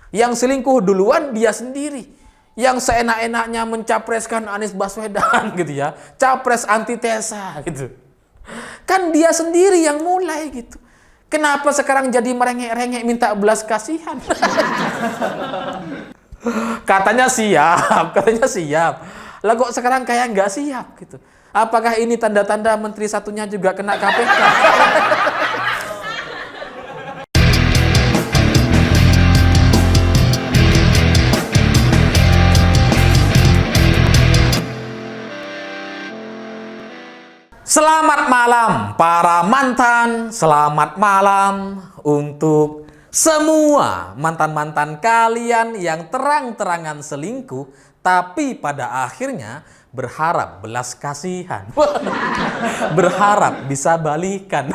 Yang selingkuh duluan dia sendiri. Yang seenak-enaknya mencapreskan Anies Baswedan gitu ya. Capres antitesa gitu. Kan dia sendiri yang mulai gitu. Kenapa sekarang jadi merengek-rengek minta belas kasihan? Katanya siap. Lah kok sekarang kayak nggak siap gitu. Apakah ini tanda-tanda menteri satunya juga kena KPK? Selamat malam para mantan, selamat malam untuk semua mantan-mantan kalian yang terang-terangan selingkuh tapi pada akhirnya berharap belas kasihan. Berharap bisa balikan.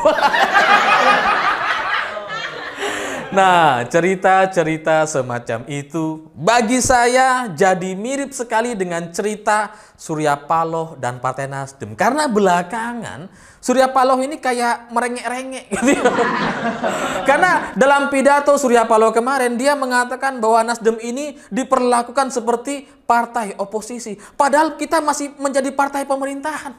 Nah, cerita-cerita semacam itu bagi saya jadi mirip sekali dengan cerita Surya Paloh dan Partai Nasdem. Karena belakangan Surya Paloh ini kayak merengek-rengek gitu. Karena dalam pidato Surya Paloh kemarin dia mengatakan bahwa Nasdem ini diperlakukan seperti partai oposisi. Padahal kita masih menjadi partai pemerintahan.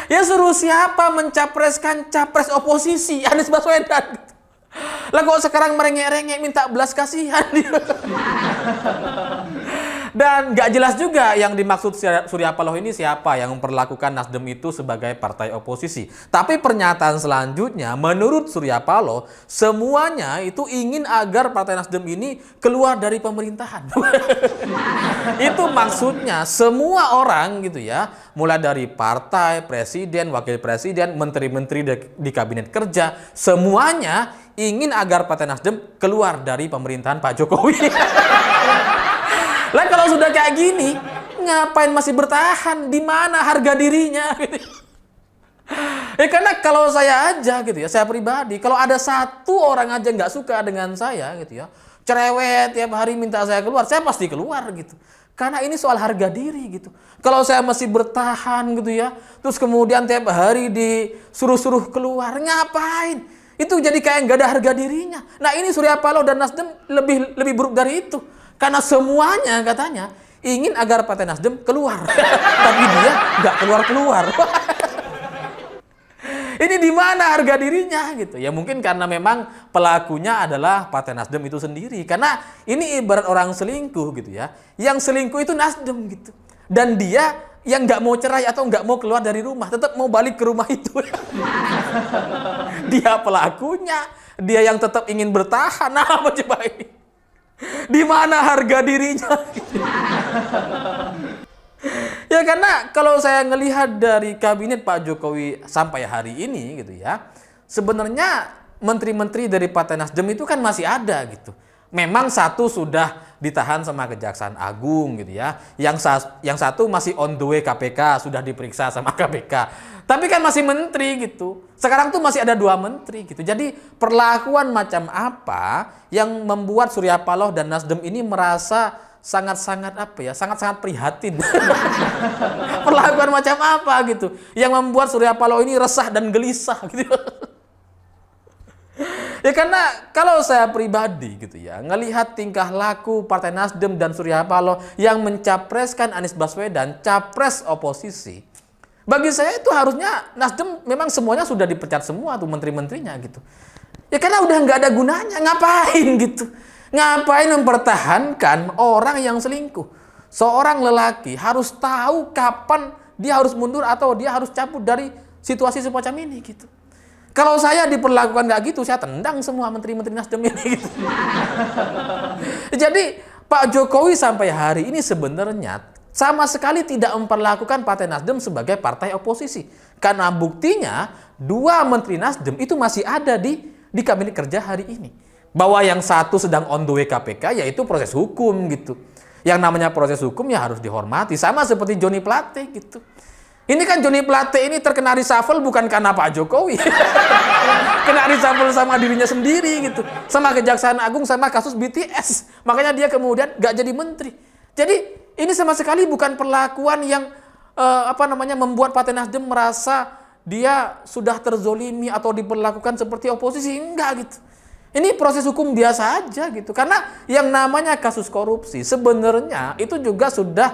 Ya suruh siapa mencapreskan capres oposisi Anies Baswedan gitu. Lah kok sekarang merengek-rengek minta belas kasihan. Dan gak jelas juga yang dimaksud Surya Paloh ini siapa yang memperlakukan Nasdem itu sebagai partai oposisi. Tapi pernyataan selanjutnya menurut Surya Paloh semuanya itu ingin agar Partai Nasdem ini keluar dari pemerintahan. Itu maksudnya semua orang gitu ya, mulai dari partai, presiden, wakil presiden, menteri-menteri di kabinet kerja, semuanya ingin agar Partai Nasdem keluar dari pemerintahan Pak Jokowi. Lah kalau sudah kayak gini, ngapain masih bertahan? Di mana harga dirinya? Ya karena kalau saya aja gitu ya, saya pribadi, kalau ada satu orang aja nggak suka dengan saya gitu ya, cerewet tiap hari minta saya keluar, saya pasti keluar gitu. Karena ini soal harga diri gitu. Kalau saya masih bertahan gitu ya, terus kemudian tiap hari disuruh-suruh keluar, ngapain? Itu jadi kayak nggak ada harga dirinya. Nah ini Surya Paloh dan Nasdem lebih buruk dari itu. Karena semuanya katanya ingin agar Partai Nasdem keluar. Tapi dia nggak keluar-keluar. Ini di mana harga dirinya gitu. Ya mungkin karena memang pelakunya adalah Partai Nasdem itu sendiri. Karena ini ibarat orang selingkuh gitu ya. Yang selingkuh itu Nasdem gitu. Dan dia yang nggak mau cerai atau nggak mau keluar dari rumah, tetap mau balik ke rumah itu. Dia pelakunya, dia yang tetap ingin bertahan. Nah, apa coba ini? Di mana harga dirinya? Ya karena kalau saya ngelihat dari kabinet Pak Jokowi sampai hari ini gitu ya, sebenarnya menteri-menteri dari Partai Nasdem itu kan masih ada gitu. Memang satu sudah ditahan sama Kejaksaan Agung gitu ya. Yang satu masih on the way KPK, sudah diperiksa sama KPK. Tapi kan masih menteri gitu. Sekarang tuh masih ada 2 menteri gitu. Jadi perlakuan macam apa yang membuat Surya Paloh dan Nasdem ini merasa sangat-sangat sangat-sangat prihatin. Perlakuan macam apa gitu yang membuat Surya Paloh ini resah dan gelisah gitu. Ya karena kalau saya pribadi gitu ya, ngelihat tingkah laku Partai Nasdem dan Surya Paloh yang mencapreskan Anies Baswedan capres oposisi, bagi saya itu harusnya Nasdem memang semuanya sudah dipecat semua tuh menteri-menterinya gitu. Ya karena udah nggak ada gunanya, ngapain gitu. Ngapain mempertahankan orang yang selingkuh. Seorang lelaki harus tahu kapan dia harus mundur atau dia harus cabut dari situasi semacam ini gitu. Kalau saya diperlakukan nggak gitu, saya tendang semua menteri-menteri Nasdem ini gitu. Jadi Pak Jokowi sampai hari ini sebenarnya sama sekali tidak memperlakukan Partai Nasdem sebagai partai oposisi. Karena buktinya 2 menteri Nasdem itu masih ada di kabinet kerja hari ini. Bahwa yang satu sedang on the way KPK yaitu proses hukum gitu. Yang namanya proses hukum ya harus dihormati. Sama seperti Joni Plate gitu. Ini kan Joni Plate ini terkena reshuffle bukan karena Pak Jokowi. Kena reshuffle sama dirinya sendiri gitu. Sama Kejaksaan Agung, sama kasus BTS. Makanya dia kemudian gak jadi menteri. Jadi ini sama sekali bukan perlakuan yang membuat Partai Nasdem merasa dia sudah terzolimi atau diperlakukan seperti oposisi. Enggak gitu. Ini proses hukum biasa aja gitu. Karena yang namanya kasus korupsi sebenarnya itu juga sudah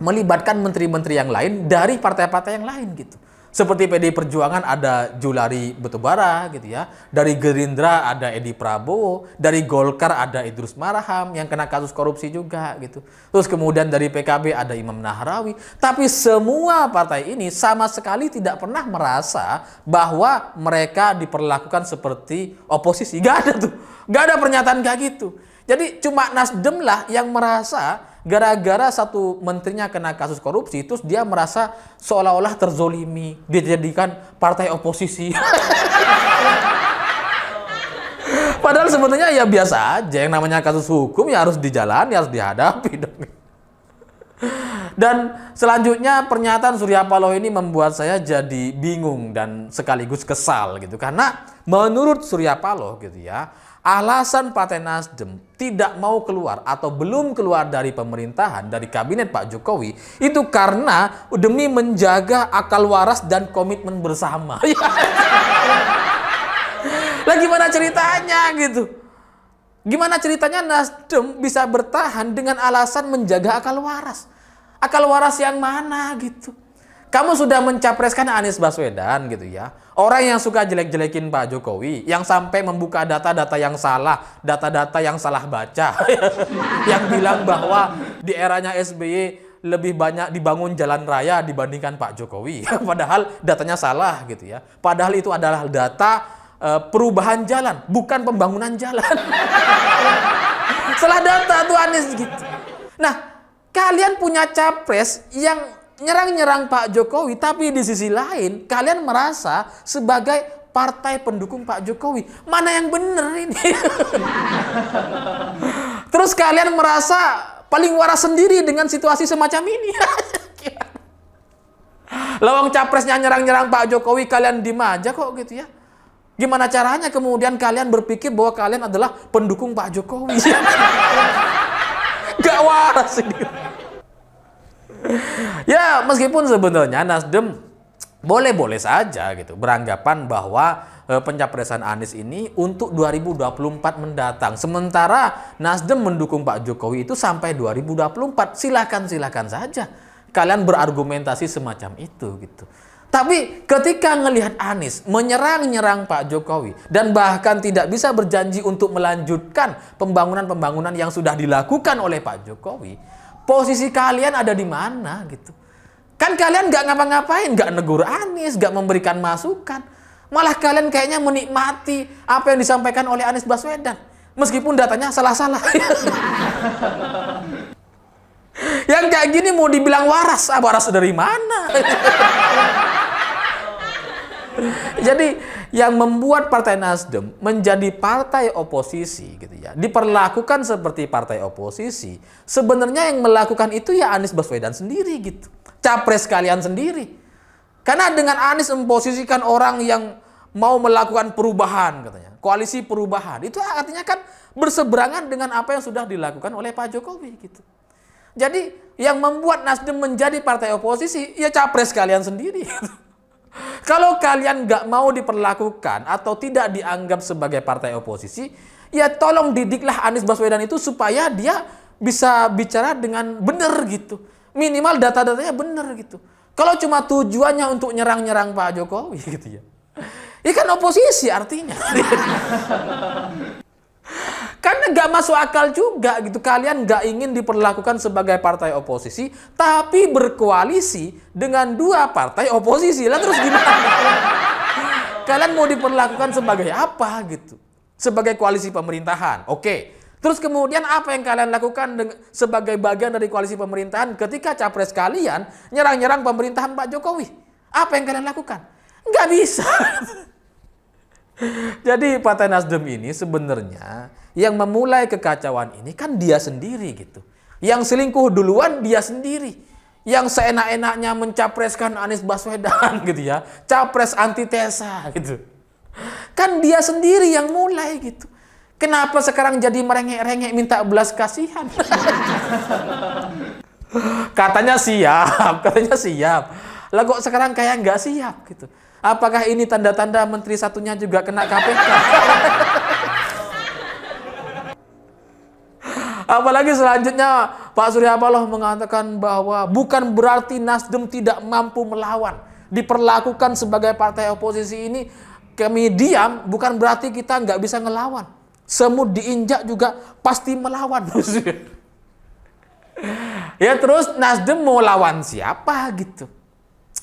melibatkan menteri-menteri yang lain dari partai-partai yang lain gitu. Seperti PDI Perjuangan ada Julari Batubara gitu ya. Dari Gerindra ada Edi Prabowo, dari Golkar ada Idrus Marham yang kena kasus korupsi juga gitu. Terus kemudian dari PKB ada Imam Nahrawi. Tapi semua partai ini sama sekali tidak pernah merasa bahwa mereka diperlakukan seperti oposisi. Gak ada tuh. Gak ada pernyataan kayak gitu. Jadi cuma Nasdem lah yang merasa gara-gara satu menterinya kena kasus korupsi, terus dia merasa seolah-olah terzolimi, dijadikan partai oposisi. Padahal sebenarnya ya biasa aja, yang namanya kasus hukum ya harus dijalani, harus dihadapi dong. Dan selanjutnya pernyataan Surya Paloh ini membuat saya jadi bingung dan sekaligus kesal gitu. Karena menurut Surya Paloh gitu ya, alasan Partai Nasdem tidak mau keluar atau belum keluar dari pemerintahan, dari kabinet Pak Jokowi, itu karena demi menjaga akal waras dan komitmen bersama. Lah gimana ceritanya gitu? Gimana ceritanya Nasdem bisa bertahan dengan alasan menjaga akal waras? Akal waras yang mana gitu? Kamu sudah mencapreskan Anies Baswedan gitu ya. Orang yang suka jelek-jelekin Pak Jokowi, yang sampai membuka data-data yang salah, data-data yang salah baca. Yang bilang bahwa di eranya SBY lebih banyak dibangun jalan raya dibandingkan Pak Jokowi. Padahal datanya salah gitu ya. Padahal itu adalah data perubahan jalan, bukan pembangunan jalan. Salah data tuh Anies gitu. Nah, kalian punya capres yang nyerang-nyerang Pak Jokowi, tapi di sisi lain kalian merasa sebagai partai pendukung Pak Jokowi. Mana yang benar ini? Terus kalian merasa paling waras sendiri dengan situasi semacam ini. Lawang capresnya nyerang-nyerang Pak Jokowi, kalian diem aja kok gitu ya. Gimana caranya kemudian kalian berpikir bahwa kalian adalah pendukung Pak Jokowi? Gak waras ini. Ya meskipun sebenarnya Nasdem boleh-boleh saja gitu beranggapan bahwa pencapresan Anies ini untuk 2024 mendatang. Sementara Nasdem mendukung Pak Jokowi itu sampai 2024. Silakan saja kalian berargumentasi semacam itu gitu. Tapi ketika ngelihat Anies menyerang-nyerang Pak Jokowi dan bahkan tidak bisa berjanji untuk melanjutkan pembangunan-pembangunan yang sudah dilakukan oleh Pak Jokowi, posisi kalian ada di mana gitu? Kan kalian nggak ngapa-ngapain, nggak negur Anies, nggak memberikan masukan. Malah kalian kayaknya menikmati apa yang disampaikan oleh Anies Baswedan. Meskipun datanya salah-salah. Yang kayak gini mau dibilang waras, waras dari mana? Jadi yang membuat Partai Nasdem menjadi partai oposisi gitu ya, diperlakukan seperti partai oposisi, sebenarnya yang melakukan itu ya Anies Baswedan sendiri gitu. Capres kalian sendiri. Karena dengan Anies memposisikan orang yang mau melakukan perubahan katanya, koalisi perubahan, itu artinya kan berseberangan dengan apa yang sudah dilakukan oleh Pak Jokowi gitu. Jadi yang membuat Nasdem menjadi partai oposisi ya capres kalian sendiri gitu. Kalau kalian nggak mau diperlakukan atau tidak dianggap sebagai partai oposisi, ya tolong didiklah Anies Baswedan itu supaya dia bisa bicara dengan benar gitu. Minimal data-datanya benar gitu. Kalau cuma tujuannya untuk nyerang-nyerang Pak Jokowi gitu ya. Ya kan oposisi artinya. Karena nggak masuk akal juga gitu. Kalian nggak ingin diperlakukan sebagai partai oposisi, tapi berkoalisi dengan dua partai oposisi. Lah terus gimana? Kalian mau diperlakukan sebagai apa gitu? Sebagai koalisi pemerintahan. Oke. Terus kemudian apa yang kalian lakukan sebagai bagian dari koalisi pemerintahan ketika capres kalian nyerang-nyerang pemerintahan Pak Jokowi? Apa yang kalian lakukan? Nggak bisa. Jadi Partai Nasdem ini sebenarnya yang memulai kekacauan ini kan dia sendiri gitu. Yang selingkuh duluan dia sendiri. Yang seenak-enaknya mencapreskan Anies Baswedan gitu ya. Capres antitesa gitu. Kan dia sendiri yang mulai gitu. Kenapa sekarang jadi merengek-rengek minta belas kasihan? Katanya siap. Lah kok sekarang kayak nggak siap gitu. Apakah ini tanda-tanda menteri satunya juga kena KPK? Apalagi selanjutnya Pak Surya Paloh mengatakan bahwa bukan berarti Nasdem tidak mampu melawan. Diperlakukan sebagai partai oposisi ini kami diam, bukan berarti kita nggak bisa ngelawan. Semut diinjak juga pasti melawan. Ya terus Nasdem mau lawan siapa gitu?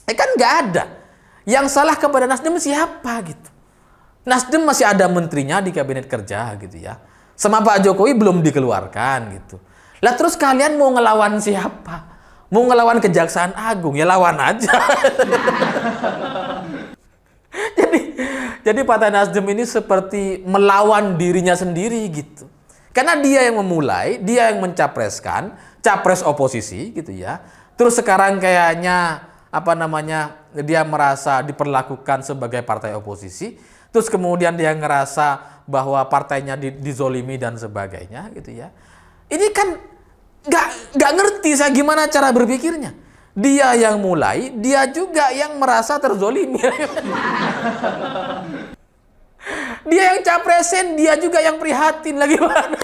Kan nggak ada. Yang salah kepada Nasdem siapa gitu? Nasdem masih ada menterinya di kabinet kerja gitu ya. Sama Pak Jokowi belum dikeluarkan gitu. Lah terus kalian mau ngelawan siapa? Mau ngelawan Kejaksaan Agung? Ya lawan aja. Jadi Partai Nasdem ini seperti melawan dirinya sendiri gitu. Karena dia yang memulai, dia yang mencapreskan, capres oposisi gitu ya. Terus sekarang kayaknya dia merasa diperlakukan sebagai partai oposisi. Terus kemudian dia ngerasa bahwa partainya dizolimi dan sebagainya gitu ya. Ini kan nggak ngerti saya gimana cara berpikirnya. Dia yang mulai, dia juga yang merasa terzolimi. Dia yang capresin, dia juga yang prihatin lagi mana.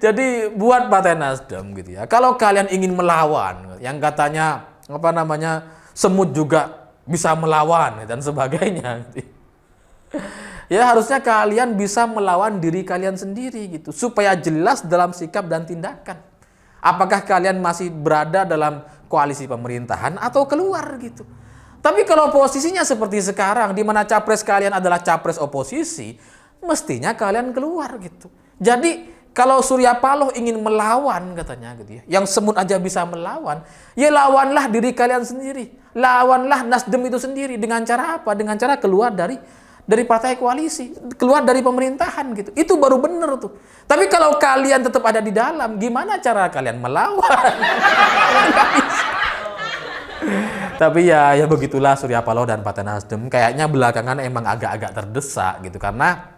Jadi buat Partai Nasdem gitu ya. Kalau kalian ingin melawan, yang katanya semut juga bisa melawan dan sebagainya. Ya harusnya kalian bisa melawan diri kalian sendiri gitu, supaya jelas dalam sikap dan tindakan. Apakah kalian masih berada dalam koalisi pemerintahan atau keluar gitu. Tapi kalau posisinya seperti sekarang, di mana capres kalian adalah capres oposisi, mestinya kalian keluar gitu. Jadi kalau Surya Paloh ingin melawan katanya gitu ya, yang semut aja bisa melawan, ya lawanlah diri kalian sendiri. Lawanlah Nasdem itu sendiri. Dengan cara apa? Dengan cara keluar dari partai koalisi, keluar dari pemerintahan gitu. Itu baru benar tuh. Tapi kalau kalian tetap ada di dalam, gimana cara kalian melawan? Tapi ya begitulah Surya Paloh dan Partai Nasdem. Kayaknya belakangan emang agak-agak terdesak gitu, karena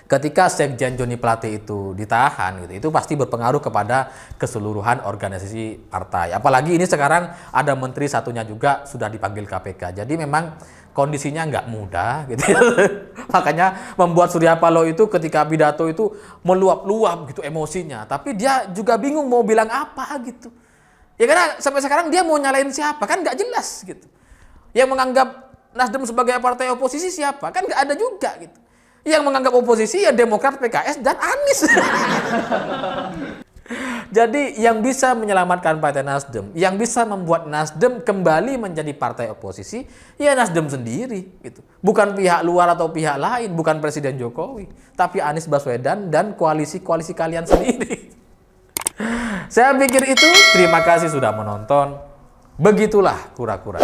ketika Sekjen Joni Plate itu ditahan gitu, itu pasti berpengaruh kepada keseluruhan organisasi partai. Apalagi ini sekarang ada menteri satunya juga sudah dipanggil KPK. Jadi memang kondisinya nggak mudah gitu. Makanya membuat Surya Paloh itu ketika pidato itu meluap-luap gitu emosinya. Tapi dia juga bingung mau bilang apa gitu. Ya karena sampai sekarang dia mau nyalain siapa kan nggak jelas gitu. Yang menganggap Nasdem sebagai partai oposisi siapa kan nggak ada juga gitu. Yang menganggap oposisi ya Demokrat, PKS, dan Anies. Jadi yang bisa menyelamatkan Partai Nasdem, yang bisa membuat Nasdem kembali menjadi partai oposisi, ya Nasdem sendiri gitu. Bukan pihak luar atau pihak lain, bukan Presiden Jokowi, tapi Anies Baswedan dan koalisi-koalisi kalian sendiri. Saya pikir itu. Terima kasih sudah menonton. Begitulah kura-kura.